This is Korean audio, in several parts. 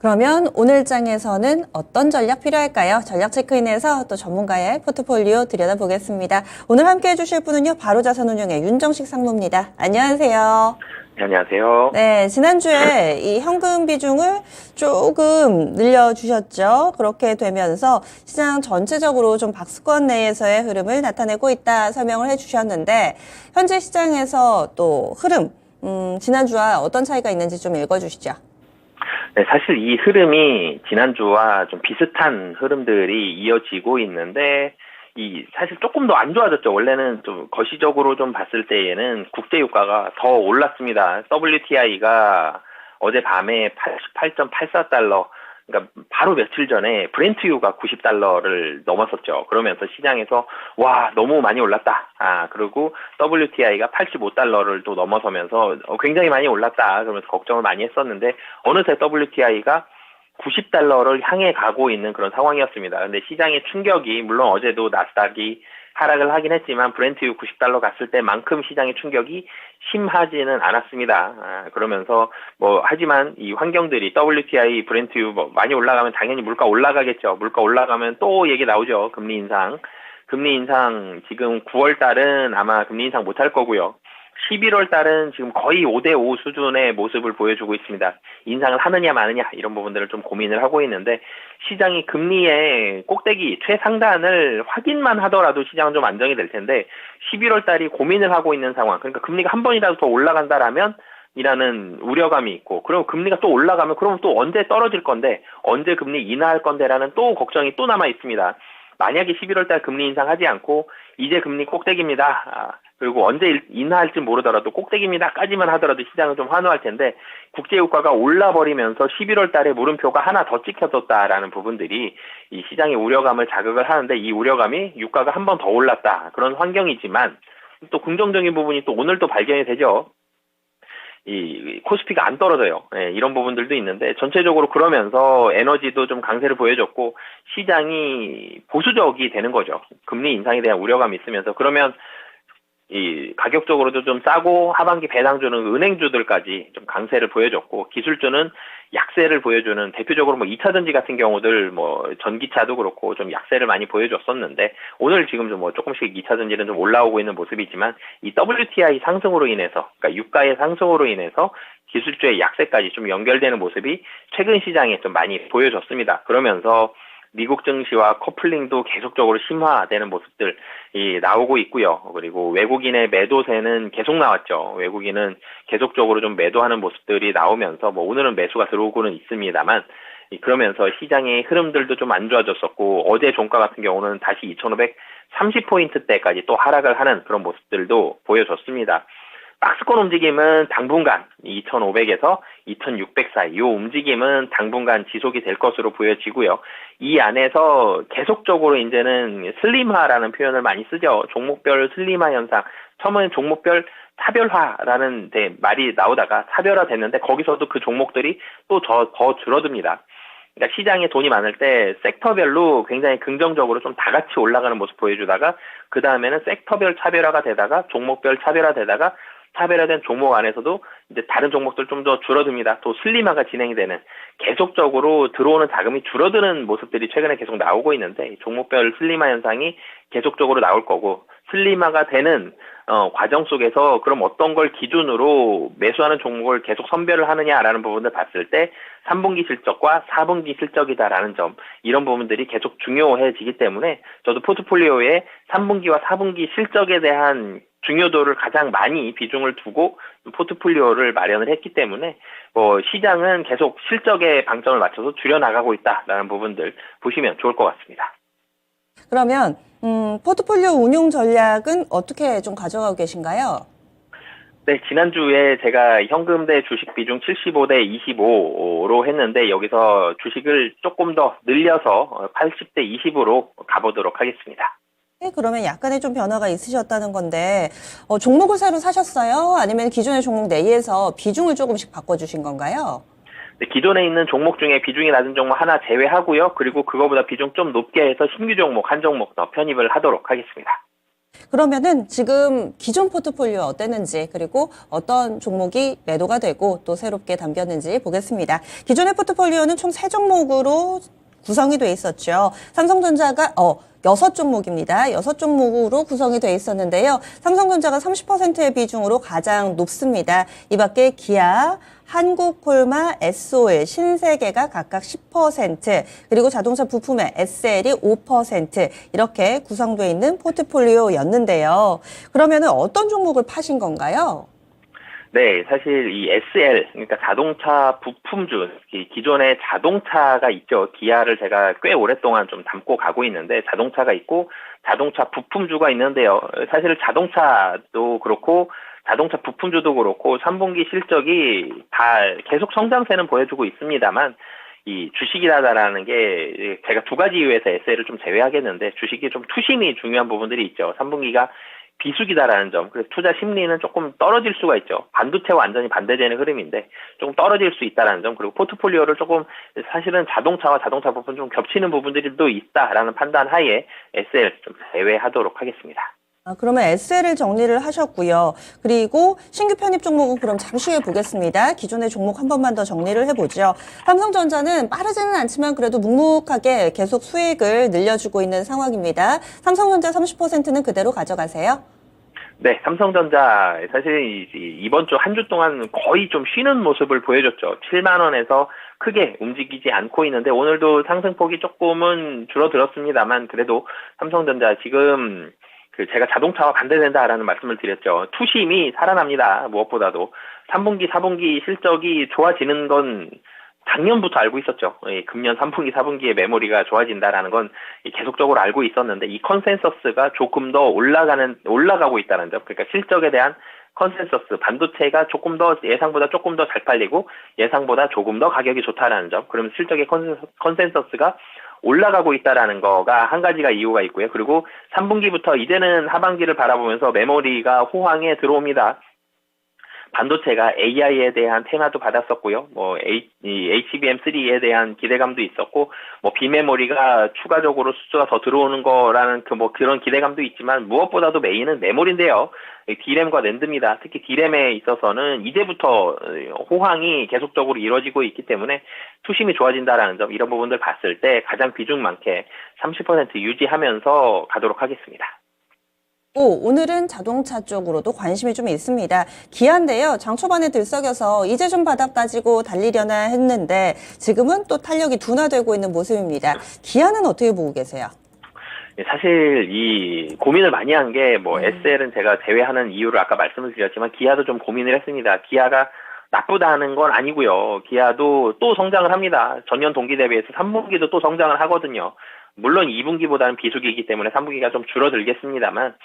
그러면 오늘 장에서는 어떤 전략 필요할까요? 전략 체크인에서 또 전문가의 포트폴리오 들여다보겠습니다. 오늘 함께 해주실 분은요, 바로자산운용의 윤정식 상무입니다. 안녕하세요. 네, 안녕하세요. 네, 지난주에 이 현금 비중을 조금 늘려주셨죠. 그렇게 되면서 시장 전체적으로 좀 박스권 내에서의 흐름을 나타내고 있다 설명을 해주셨는데, 현재 시장에서 또 흐름, 지난주와 어떤 차이가 있는지 좀 읽어주시죠. 네, 사실 이 흐름이 지난주와 좀 비슷한 흐름들이 이어지고 있는데, 사실 조금 더 안 좋아졌죠. 원래는 좀 거시적으로 좀 봤을 때에는 국제유가가 더 올랐습니다. WTI가 어젯밤에 88.84달러, 그러니까 바로 며칠 전에 브렌트유가 90달러를 넘었었죠. 그러면서 시장에서 와, 너무 많이 올랐다. 그리고 WTI가 85달러를 또 넘어서면서 굉장히 많이 올랐다. 그러면서 걱정을 많이 했었는데 어느새 WTI가 90달러를 향해 가고 있는 그런 상황이었습니다. 근데 시장의 충격이, 물론 어제도 나스닥이 하락을 하긴 했지만 브렌트유 90달러 갔을 때만큼 시장의 충격이 심하지는 않았습니다. 그러면서 하지만 이 환경들이 WTI, 브렌트유 많이 올라가면 당연히 물가 올라가겠죠. 물가 올라가면 또 얘기 나오죠. 금리 인상. 금리 인상 지금 9월 달은 아마 금리 인상 못할 거고요. 11월 달은 지금 거의 5대5 수준의 모습을 보여주고 있습니다. 인상을 하느냐 마느냐 이런 부분들을 좀 고민을 하고 있는데, 시장이 금리의 꼭대기 최상단을 확인만 하더라도 시장은 좀 안정이 될 텐데 11월 달이 고민을 하고 있는 상황, 그러니까 금리가 한 번이라도 더 올라간다라면 이라는 우려감이 있고, 그럼 금리가 또 올라가면 그럼 또 언제 떨어질 건데, 언제 금리 인하할 건데라는 또 걱정이 또 남아 있습니다. 만약에 11월 달 금리 인상하지 않고 이제 금리 꼭대기입니다. 그리고 언제 인하할지 모르더라도 꼭대기입니다까지만 하더라도 시장은 좀 환호할 텐데, 국제유가가 올라버리면서 11월 달에 물음표가 하나 더 찍혀졌다라는 부분들이 이 시장의 우려감을 자극을 하는데, 이 우려감이 유가가 한 번 더 올랐다, 그런 환경이지만 또 긍정적인 부분이 또 오늘 또 발견이 되죠. 이 코스피가 안 떨어져요. 이런 부분들도 있는데, 전체적으로 그러면서 에너지도 좀 강세를 보여줬고 시장이 보수적이 되는 거죠. 금리 인상에 대한 우려감이 있으면서. 그러면 이 가격적으로도 좀 싸고 하반기 배당 주는 은행주들까지 좀 강세를 보여줬고, 기술주는 약세를 보여주는, 대표적으로 2차전지 같은 경우들 전기차도 그렇고 좀 약세를 많이 보여줬었는데, 오늘 지금 좀 조금씩 2차전지는 좀 올라오고 있는 모습이지만, 이 WTI 상승으로 인해서, 그러니까 유가의 상승으로 인해서 기술주의 약세까지 좀 연결되는 모습이 최근 시장에 좀 많이 보여졌습니다. 그러면서 미국 증시와 커플링도 계속적으로 심화되는 모습들이 나오고 있고요. 그리고 외국인의 매도세는 계속 나왔죠. 외국인은 계속적으로 좀 매도하는 모습들이 나오면서 오늘은 매수가 들어오고는 있습니다만, 그러면서 시장의 흐름들도 좀 안 좋아졌었고, 어제 종가 같은 경우는 다시 2530포인트대까지 또 하락을 하는 그런 모습들도 보여줬습니다. 박스권 움직임은 당분간 2500에서 2600 사이, 이 움직임은 당분간 지속이 될 것으로 보여지고요. 이 안에서 계속적으로 이제는 슬림화라는 표현을 많이 쓰죠. 종목별 슬림화 현상. 처음에는 종목별 차별화라는 말이 나오다가 차별화 됐는데, 거기서도 그 종목들이 또 더 줄어듭니다. 그러니까 시장에 돈이 많을 때 섹터별로 굉장히 긍정적으로 좀 다 같이 올라가는 모습 보여주다가, 그 다음에는 섹터별 차별화가 되다가 종목별 차별화 되다가, 차별화된 종목 안에서도 이제 다른 종목들 좀 더 줄어듭니다. 또 슬림화가 진행이 되는, 계속적으로 들어오는 자금이 줄어드는 모습들이 최근에 계속 나오고 있는데, 종목별 슬림화 현상이 계속적으로 나올 거고, 슬림화가 되는 과정 속에서 그럼 어떤 걸 기준으로 매수하는 종목을 계속 선별을 하느냐라는 부분을 봤을 때 3분기 실적과 4분기 실적이다라는 점, 이런 부분들이 계속 중요해지기 때문에 저도 포트폴리오에 3분기와 4분기 실적에 대한 중요도를 가장 많이 비중을 두고 포트폴리오를 마련을 했기 때문에 시장은 계속 실적에 방점을 맞춰서 줄여나가고 있다라는 부분들 보시면 좋을 것 같습니다. 그러면 포트폴리오 운용 전략은 어떻게 좀 가져가고 계신가요? 네, 지난주에 제가 현금 대 주식 비중 75대 25로 했는데, 여기서 주식을 조금 더 늘려서 80대 20으로 가보도록 하겠습니다. 네, 그러면 약간의 좀 변화가 있으셨다는 건데, 종목을 새로 사셨어요? 아니면 기존의 종목 내에서 비중을 조금씩 바꿔주신 건가요? 네, 기존에 있는 종목 중에 비중이 낮은 종목 하나 제외하고요. 그리고 그거보다 비중 좀 높게 해서 신규 종목 한 종목 더 편입을 하도록 하겠습니다. 그러면은 지금 기존 포트폴리오 어땠는지 그리고 어떤 종목이 매도가 되고 또 새롭게 담겼는지 보겠습니다. 기존의 포트폴리오는 총 3종목으로 구성이 돼 있었죠. 삼성전자가 6종목입니다. 6종목으로 구성이 돼 있었는데요. 삼성전자가 30%의 비중으로 가장 높습니다. 이 밖에 기아, 한국콜마, SOL, 신세계가 각각 10%, 그리고 자동차 부품의 SL이 5% 이렇게 구성되어 있는 포트폴리오였는데요. 그러면은 어떤 종목을 파신 건가요? 네, 사실 이 SL, 그러니까 자동차 부품주, 기존에 자동차가 있죠. 기아를 제가 꽤 오랫동안 좀 담고 가고 있는데, 자동차가 있고, 자동차 부품주가 있는데요. 사실 자동차도 그렇고, 자동차 부품주도 그렇고, 3분기 실적이 다 계속 성장세는 보여주고 있습니다만, 이 주식이라는 게 제가 두 가지 이유에서 SL을 좀 제외하겠는데, 주식이 좀 투심이 중요한 부분들이 있죠. 3분기가 비수기다라는 점, 그래서 투자 심리는 조금 떨어질 수가 있죠. 반도체와 완전히 반대되는 흐름인데 조금 떨어질 수 있다라는 점, 그리고 포트폴리오를 조금 사실은 자동차와 자동차 부분 좀 겹치는 부분들도 있다라는 판단 하에 SL 좀 제외하도록 하겠습니다. 그러면 SL을 정리를 하셨고요. 그리고 신규 편입 종목은 그럼 잠시 후에 보겠습니다. 기존의 종목 한 번만 더 정리를 해보죠. 삼성전자는 빠르지는 않지만 그래도 묵묵하게 계속 수익을 늘려주고 있는 상황입니다. 삼성전자 30%는 그대로 가져가세요. 네, 삼성전자 사실 이번 주 한 주 동안 거의 좀 쉬는 모습을 보여줬죠. 7만 원에서 크게 움직이지 않고 있는데 오늘도 상승폭이 조금은 줄어들었습니다만 그래도 삼성전자 지금 제가 자동차와 반대된다라는 말씀을 드렸죠. 투심이 살아납니다. 무엇보다도 3분기, 4분기 실적이 좋아지는 건 작년부터 알고 있었죠. 금년 3분기, 4분기에 메모리가 좋아진다라는 건 계속적으로 알고 있었는데 이 컨센서스가 조금 더 올라가고 있다는 점. 그러니까 실적에 대한 컨센서스, 반도체가 조금 더 예상보다 조금 더 잘 팔리고 예상보다 조금 더 가격이 좋다라는 점. 그러면 실적의 컨센서스가 올라가고 있다라는 거가 한 가지가 이유가 있고요. 그리고 3분기부터 이제는 하반기를 바라보면서 메모리가 호황에 들어옵니다. 반도체가 AI에 대한 테마도 받았었고요. HBM3에 대한 기대감도 있었고, 비메모리가 추가적으로 수주가 더 들어오는 거라는 그런 기대감도 있지만, 무엇보다도 메인은 메모리인데요. D램과 낸드입니다. 특히 D램에 있어서는 이제부터 호황이 계속적으로 이루어지고 있기 때문에 투심이 좋아진다라는 점, 이런 부분들 봤을 때 가장 비중 많게 30% 유지하면서 가도록 하겠습니다. 오늘은 자동차 쪽으로도 관심이 좀 있습니다. 기아인데요. 장 초반에 들썩여서 이제 좀 바닥 따지고 달리려나 했는데 지금은 또 탄력이 둔화되고 있는 모습입니다. 기아는 어떻게 보고 계세요? 사실 이 고민을 많이 한 게 SL은 제가 제외하는 이유를 아까 말씀을 드렸지만 기아도 좀 고민을 했습니다. 기아가 나쁘다는 건 아니고요. 기아도 또 성장을 합니다. 전년 동기 대비해서 3분기도 또 성장을 하거든요. 물론 2분기보다는 비수기이기 때문에 3분기가 좀 줄어들겠습니다만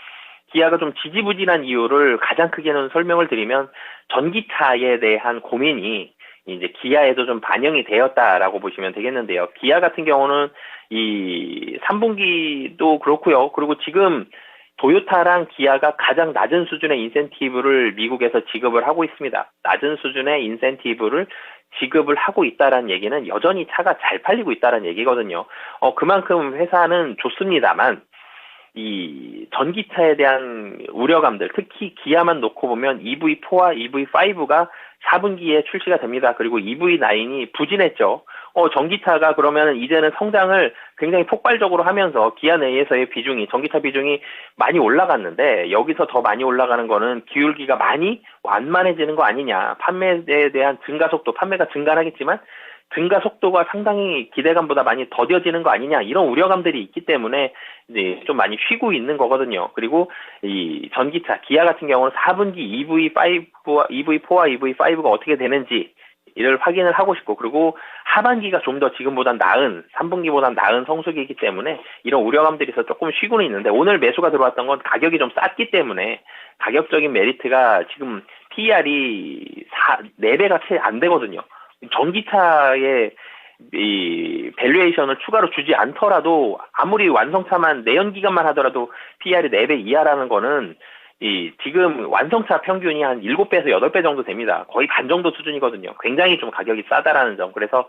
기아가 좀 지지부진한 이유를 가장 크게는 설명을 드리면 전기차에 대한 고민이 이제 기아에도 좀 반영이 되었다라고 보시면 되겠는데요. 기아 같은 경우는 이 3분기도 그렇고요. 그리고 지금 도요타랑 기아가 가장 낮은 수준의 인센티브를 미국에서 지급을 하고 있습니다. 낮은 수준의 인센티브를 지급을 하고 있다라는 얘기는 여전히 차가 잘 팔리고 있다라는 얘기거든요. 그만큼 회사는 좋습니다만 이 전기차에 대한 우려감들, 특히 기아만 놓고 보면 EV4와 EV5가 4분기에 출시가 됩니다. 그리고 EV9이 부진했죠. 전기차가 그러면 이제는 성장을 굉장히 폭발적으로 하면서 기아 내에서의 비중이, 전기차 비중이 많이 올라갔는데 여기서 더 많이 올라가는 거는 기울기가 많이 완만해지는 거 아니냐. 판매에 대한 증가 속도, 판매가 증가하겠지만 증가 속도가 상당히 기대감보다 많이 더뎌지는 거 아니냐, 이런 우려감들이 있기 때문에 이제 좀 많이 쉬고 있는 거거든요. 그리고 이 전기차 기아 같은 경우는 4분기 EV4와 EV5가 어떻게 되는지 이를 확인을 하고 싶고, 그리고 하반기가 좀 더 지금보단 나은, 3분기보단 나은 성수기이기 때문에 이런 우려감들이 있어서 조금 쉬고는 있는데, 오늘 매수가 들어왔던 건 가격이 좀 쌌기 때문에 가격적인 메리트가 지금 PER이 4배가 채 안 되거든요. 전기차의 이 밸류에이션을 추가로 주지 않더라도 아무리 완성차만 내연기관만 하더라도 PER이 4배 이하라는 거는 이 지금 완성차 평균이 한 7배에서 8배 정도 됩니다. 거의 반 정도 수준이거든요. 굉장히 좀 가격이 싸다라는 점. 그래서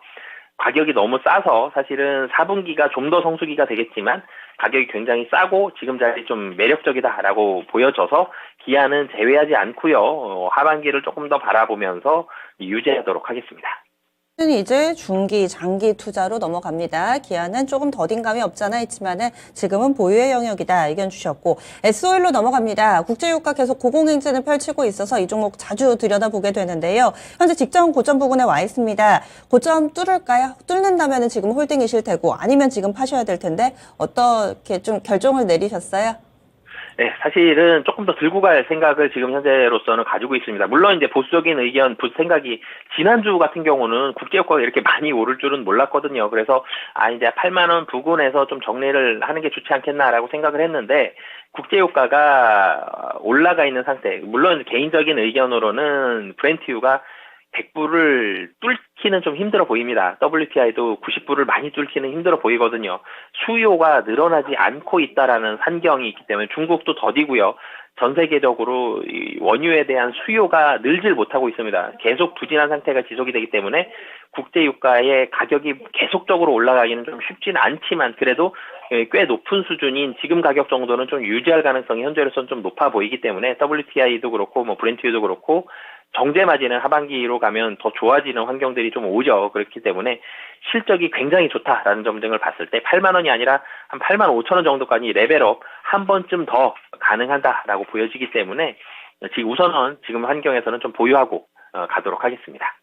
가격이 너무 싸서 사실은 4분기가 좀 더 성수기가 되겠지만 가격이 굉장히 싸고 지금 자리 좀 매력적이다라고 보여져서 기아는 제외하지 않고요. 하반기를 조금 더 바라보면서 유지하도록 하겠습니다. 이제 중기, 장기 투자로 넘어갑니다. 기아는 조금 더딘감이 없잖아 있지만은 지금은 보유의 영역이다 의견 주셨고, SOL로 넘어갑니다. 국제유가 계속 고공행진을 펼치고 있어서 이 종목 자주 들여다보게 되는데요. 현재 직전 고점 부근에 와 있습니다. 고점 뚫을까요? 뚫는다면은 지금 홀딩이실 테고, 아니면 지금 파셔야 될 텐데 어떻게 좀 결정을 내리셨어요? 네, 사실은 조금 더 들고 갈 생각을 지금 현재로서는 가지고 있습니다. 물론 이제 보수적인 의견, 생각이 지난주 같은 경우는 국제유가가 이렇게 많이 오를 줄은 몰랐거든요. 그래서 이제 8만 원 부근에서 좀 정리를 하는 게 좋지 않겠나라고 생각을 했는데 국제유가가 올라가 있는 상태. 물론 개인적인 의견으로는 브렌트유가 100불을 뚫기는 좀 힘들어 보입니다. WTI도 90불을 많이 뚫기는 힘들어 보이거든요. 수요가 늘어나지 않고 있다라는 산경이 있기 때문에 중국도 더디고요. 전 세계적으로 이 원유에 대한 수요가 늘질 못하고 있습니다. 계속 부진한 상태가 지속이 되기 때문에 국제유가의 가격이 계속적으로 올라가기는 좀 쉽지는 않지만 그래도 꽤 높은 수준인 지금 가격 정도는 좀 유지할 가능성이 현재로서는 좀 높아 보이기 때문에 WTI도 그렇고 브렌트유도 그렇고 정제 마진은 하반기로 가면 더 좋아지는 환경들이 좀 오죠. 그렇기 때문에 실적이 굉장히 좋다라는 점 등을 봤을 때 8만 원이 아니라 한 8만 5천 원 정도까지 레벨업 한 번쯤 더 가능하다라고 보여지기 때문에 지금 우선은 지금 환경에서는 좀 보유하고 가도록 하겠습니다.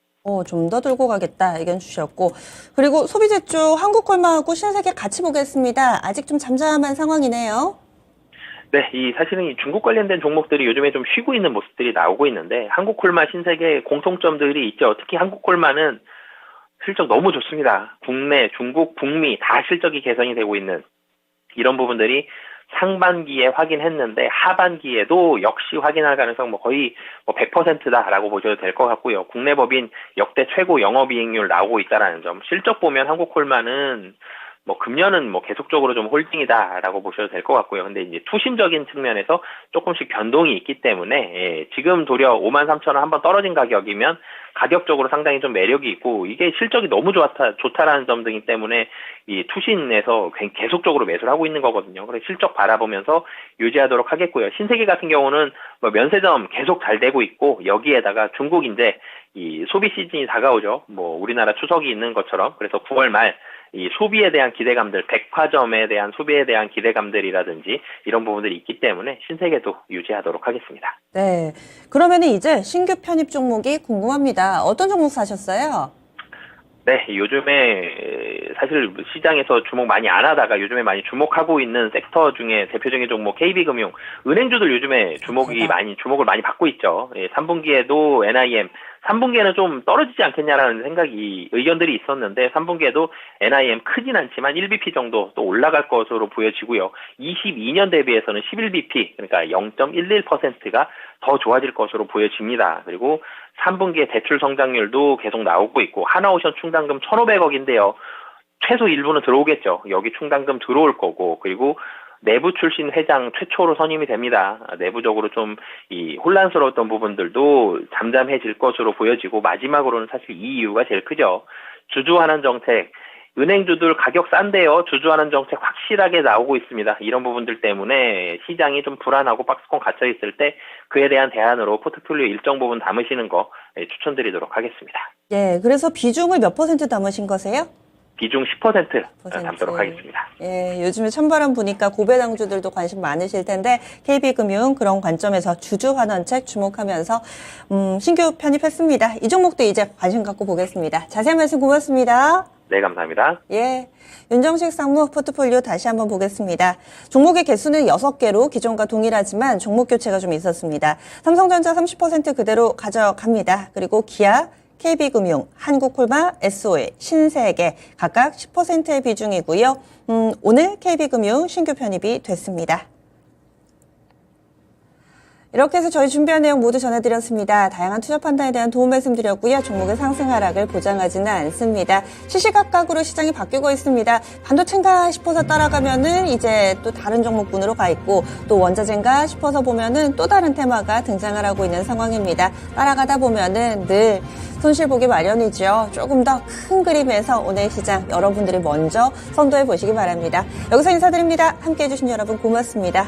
좀 더 들고 가겠다 의견 주셨고, 그리고 소비재 쪽 한국콜마하고 신세계 같이 보겠습니다. 아직 좀 잠잠한 상황이네요. 네, 사실은 이 중국 관련된 종목들이 요즘에 좀 쉬고 있는 모습들이 나오고 있는데 한국콜마, 신세계 공통점들이 있죠. 특히 한국콜마는 실적 너무 좋습니다. 국내, 중국, 북미 다 실적이 개선이 되고 있는 이런 부분들이 상반기에 확인했는데 하반기에도 역시 확인할 가능성 거의 100%다라고 보셔도 될 것 같고요. 국내 법인 역대 최고 영업이익률 나오고 있다라는 점. 실적 보면 한국콜마는 금년은 계속적으로 좀 홀딩이다라고 보셔도 될 것 같고요. 근데 이제 투심적인 측면에서 조금씩 변동이 있기 때문에 지금 도리어 53,000원 한번 떨어진 가격이면 가격적으로 상당히 좀 매력이 있고 이게 실적이 너무 좋다라는 점 등이 때문에 이 투신에서 계속적으로 매수를 하고 있는 거거든요. 그래서 실적 바라보면서 유지하도록 하겠고요. 신세계 같은 경우는 면세점 계속 잘 되고 있고 여기에다가 중국 이제 이 소비 시즌이 다가오죠. 우리나라 추석이 있는 것처럼. 그래서 9월 말 이 소비에 대한 기대감들, 백화점에 대한 소비에 대한 기대감들이라든지 이런 부분들이 있기 때문에 신세계도 유지하도록 하겠습니다. 네, 그러면 이제 신규 편입 종목이 궁금합니다. 어떤 종목 사셨어요? 네, 요즘에 사실 시장에서 주목 많이 안 하다가 요즘에 많이 주목하고 있는 섹터 중에 대표적인 종목 KB금융, 은행주들 요즘에 주목을 많이 받고 있죠. 3분기에도 NIM, 3분기에는 좀 떨어지지 않겠냐라는 의견들이 있었는데 3분기에도 NIM 크진 않지만 1bp 정도 또 올라갈 것으로 보여지고요. 22년 대비해서는 11bp, 그러니까 0.11%가 더 좋아질 것으로 보여집니다. 그리고 3분기에 대출 성장률도 계속 나오고 있고 하나오션 충당금 1,500억인데요. 최소 일부는 들어오겠죠. 여기 충당금 들어올 거고 그리고 내부 출신 회장 최초로 선임이 됩니다. 내부적으로 좀 이 혼란스러웠던 부분들도 잠잠해질 것으로 보여지고 마지막으로는 사실 이 이유가 제일 크죠. 주주환원 정책. 은행주들 가격 싼데요. 주주환원 정책 확실하게 나오고 있습니다. 이런 부분들 때문에 시장이 좀 불안하고 박스권 갇혀 있을 때 그에 대한 대안으로 포트폴리오 일정 부분 담으시는 거 추천드리도록 하겠습니다. 예, 그래서 비중을 몇 % 담으신 거세요? 비중 10% 담도록 하겠습니다. 예, 요즘에 찬바람 부니까 고배당주들도 관심 많으실 텐데 KB금융 그런 관점에서 주주환원책 주목하면서 신규 편입했습니다. 이 종목도 이제 관심 갖고 보겠습니다. 자세한 말씀 고맙습니다. 네, 감사합니다. 예, 윤정식 상무 포트폴리오 다시 한번 보겠습니다. 종목의 개수는 6개로 기존과 동일하지만 종목 교체가 좀 있었습니다. 삼성전자 30% 그대로 가져갑니다. 그리고 기아, KB금융, 한국콜마, SOL, 신세계 각각 10%의 비중이고요. 오늘 KB금융 신규 편입이 됐습니다. 이렇게 해서 저희 준비한 내용 모두 전해드렸습니다. 다양한 투자 판단에 대한 도움 말씀드렸고요. 종목의 상승 하락을 보장하지는 않습니다. 시시각각으로 시장이 바뀌고 있습니다. 반도체인가 싶어서 따라가면은 이제 또 다른 종목군으로 가 있고 또 원자재인가 싶어서 보면은 또 다른 테마가 등장을 하고 있는 상황입니다. 따라가다 보면은 늘 손실 보기 마련이죠. 조금 더 큰 그림에서 오늘 시장 여러분들이 먼저 선도해 보시기 바랍니다. 여기서 인사드립니다. 함께해 주신 여러분 고맙습니다.